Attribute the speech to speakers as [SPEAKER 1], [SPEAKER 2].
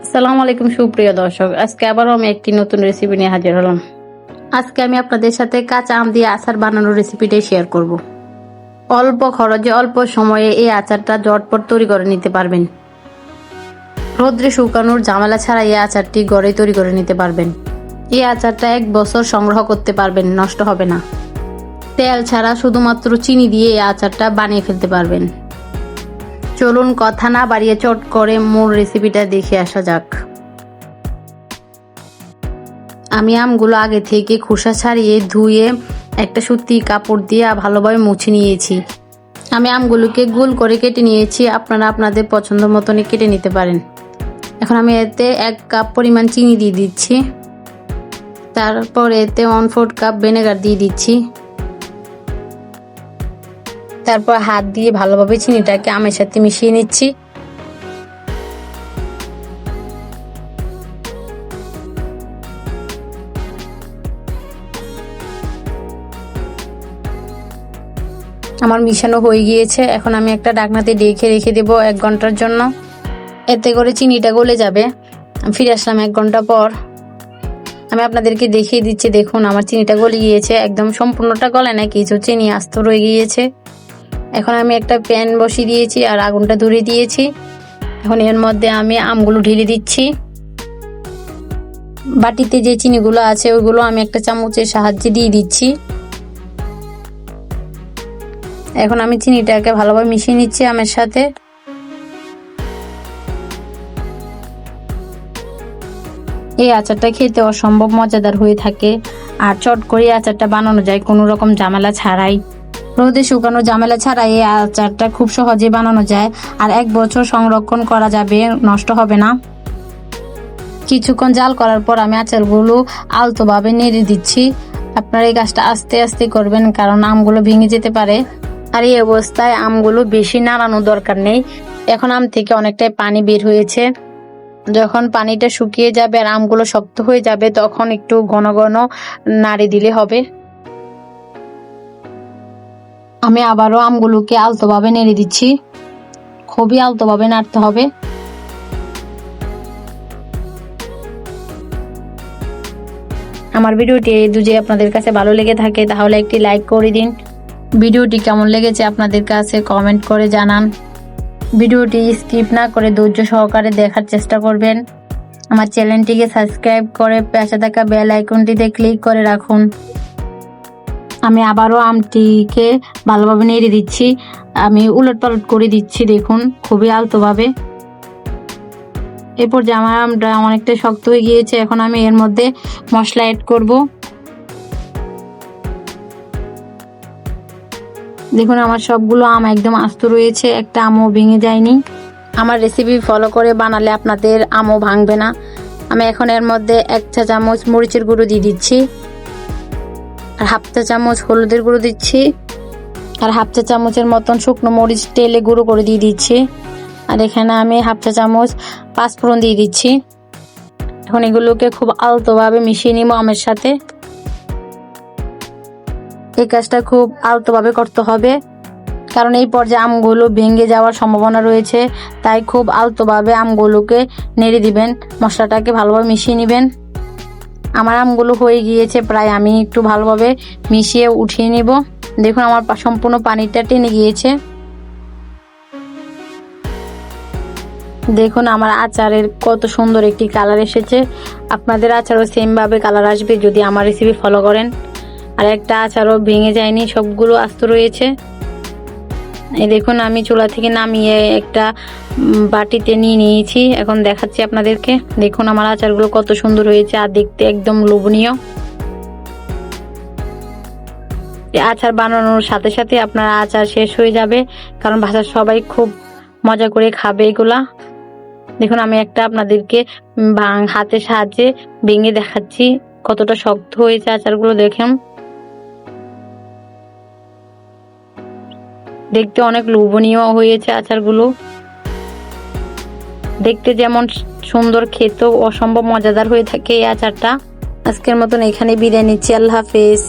[SPEAKER 1] আসসালামু আলাইকুম সুপ্রিয় দর্শক, আজকে আবারও আমি একটি নতুন রেসিপি নিয়ে হাজির হলাম। আজকে আমি আপনাদের সাথে কাঁচা আম দিয়ে আচার বানানোর রেসিপিটাই শেয়ার করব। অল্প খরচে অল্প সময়ে এই আচারটা ঝটপট তৈরি করে নিতে পারবেন। রোদ্রে শুকানোর ঝামেলা ছাড়া এই আচারটি ঘরেই তৈরি করে নিতে পারবেন। এই আচারটা 1 বছর সংগ্রহ করতে পারবেন, নষ্ট হবে না। তেল ছাড়া শুধুমাত্র চিনি দিয়ে এই আচারটা বানিয়ে ফেলতে পারবেন। চলুন কথা না বাড়িয়ে চট করে মূল রেসিপিটা দেখে আসা যাক। আমি আমগুলো আগে থেকে খোসা ছাড়িয়ে ধুয়ে একটা সুতি কাপড় দিয়ে ভালোভাবে মুছে নিয়েছি। আমি আমগুলোকে গোল করে কেটে নিয়েছি, আপনারা আপনাদের পছন্দ মতনই কেটে নিতে পারেন। এখন আমি এতে 1 কাপ পরিমাণ চিনি দিয়ে দিচ্ছি। তারপর এতে 1/4 কাপ ভিনেগার দিয়ে দিচ্ছি। তারপর হাত দিয়ে ভালোভাবে চিনিটাকে আমের সাথে মিশিয়ে নিচ্ছি। আমার মিশানো হয়ে গিয়েছে। এখন আমি একটা ঢাকনাতে ঢেকে রেখে দেবো 1 ঘন্টার জন্য। এতে করে চিনিটা গলে যাবে। ফিরে আসলাম 1 ঘন্টা পর। আমি আপনাদেরকে দেখিয়ে দিচ্ছি, দেখুন আমার চিনিটা গলে গিয়েছে। একদম সম্পূর্ণটা গলে না, কিছু চিনি আস্ত রয়ে গিয়েছে। এখন আমি একটা প্যান বসিয়ে দিয়েছি আর আগুনটা ধরিয়ে দিয়েছি। এখন এর মধ্যে আমি আমগুলো ঢেলে দিচ্ছি। বাটিতে যে চিনিগুলো আছে ওইগুলো আমি একটা চামচের সাহায্যে দিয়ে দিচ্ছি। এখন আমি চিনিটাকে ভালোভাবে মিশিয়ে নিচ্ছি আমের সাথে। এই আচারটা খেতে অসম্ভব মজাদার হয়ে থাকে, আর চট করে আচারটা বানানো যায় কোনো রকম ঝামেলা ছাড়াই। রোদে শুকানো ঝামেলা ছাড়াই এই আচারটা খুব সহজে বানানো যায়, আর 1 বছর সংরক্ষণ করা যাবে, নষ্ট হবে না। কিছুক্ষণ জাল করার পর আমি আচারগুলো আলতোভাবে নেড়ে দিচ্ছি। আপনারা এই কাজটা আস্তে আস্তে করবেন, কারণ আমগুলো ভেঙে যেতে পারে। আর এই অবস্থায় আমগুলো বেশি নাড়ানোর দরকার নেই। এখন আম থেকে অনেকটাই পানি বের হয়েছে। যখন পানিটা শুকিয়ে যাবে আর আমগুলো শক্ত হয়ে যাবে, তখন একটু ঘন ঘন নাড়ি দিলে হবে। আমি আবারও আমগুলোকে আলতোভাবে নেড়ে দিচ্ছি। খুবই আলতোভাবে নাড়তে হবে। আমার ভিডিওটি যদি আপনাদের কাছে ভালো লেগে থাকে তাহলে একটি লাইক করে দিন। ভিডিওটি কেমন লেগেছে আপনাদের কাছে কমেন্ট করে জানান। ভিডিওটি স্কিপ না করে ধৈর্য সহকারে দেখার চেষ্টা করবেন। আমার চ্যানেলটিকে সাবস্ক্রাইব করে পাশে থাকা বেল আইকনটিতে ক্লিক করে রাখুন। আমি আবারও আমটিকে ভালোভাবে নেড়ে দিচ্ছি। আমি উলটপালট করে দিচ্ছি, দেখুন খুবই আলতোভাবে। এরপর যে আমার আমটা অনেকটা শক্ত হয়ে গিয়েছে, এখন আমি এর মধ্যে মশলা অ্যাড করব। দেখুন আমার সবগুলো আম একদম আস্ত রয়েছে, একটা আমও ভেঙে যায়নি। আমার রেসিপি ফলো করে বানালে আপনাদের আমও ভাঙবে না। আমি এখন এর মধ্যে 1 চা চামচ মরিচের গুঁড়ো দিয়ে দিচ্ছি, আর 1/2 চা চামচ হলুদের গুঁড়ো দিচ্ছি, আর 1/2 চা চামচের মতন শুকনো মরিচ তেলে গুঁড়ো করে দিয়ে দিচ্ছি। আর এখানে আমি 1/2 চা চামচ পাঁচফোড়ন দিয়ে দিচ্ছি। এখন এগুলোকে খুব আলতোভাবে মিশিয়ে নিব আমের সাথে। এই কাজটা খুব আলতোভাবে করতে হবে, কারণ এই পর্যায়ে আমগুলো ভেঙে যাওয়ার সম্ভাবনা রয়েছে। তাই খুব আলতোভাবে আমগুলোকে নেড়ে দিবেন, মশলাটাকে ভালোভাবে মিশিয়ে নেবেন। আমার আমগুলো হয়ে গিয়েছে প্রায়, আমি একটু ভালোভাবে মিশিয়ে উঠিয়ে নিব। দেখুন আমার সম্পূর্ণ পানিটা টেনে গিয়েছে। দেখুন আমার আচারের কত সুন্দর একটি কালার এসেছে। আপনাদের আচারও সেম ভাবে কালার আসবে যদি আমার রেসিপি ফলো করেন। আর একটা আচারও ভেঙে যায়নি, সবগুলো আস্ত রয়েছে। এই দেখুন আমি চুলা থেকে নামিয়ে একটা বাটিতে নিয়ে নিয়েছি, এখন দেখাচ্ছি আপনাদেরকে। দেখুন আমার আচারগুলো কত সুন্দর হয়েছে, আর দেখতে একদম লোভনীয়। আচার বানানোর সাথে সাথে আপনার আচার শেষ হয়ে যাবে, কারণ বাসার সবাই খুব মজা করে খাবে এগুলা। দেখুন আমি একটা আপনাদেরকে হাতের সাহায্যে ভেঙে দেখাচ্ছি কতটা শক্ত হয়েছে আচারগুলো। দেখুন দেখতে অনেক লোভনীয় হয়েছে আচারগুলো। দেখতে যেমন সুন্দর, খেতেও অসম্ভব মজাদার হয়ে থাকে এই আচারটা। আজকের মতন এখানে বিদায় নিচ্ছি। আল্লাহ হাফেজ।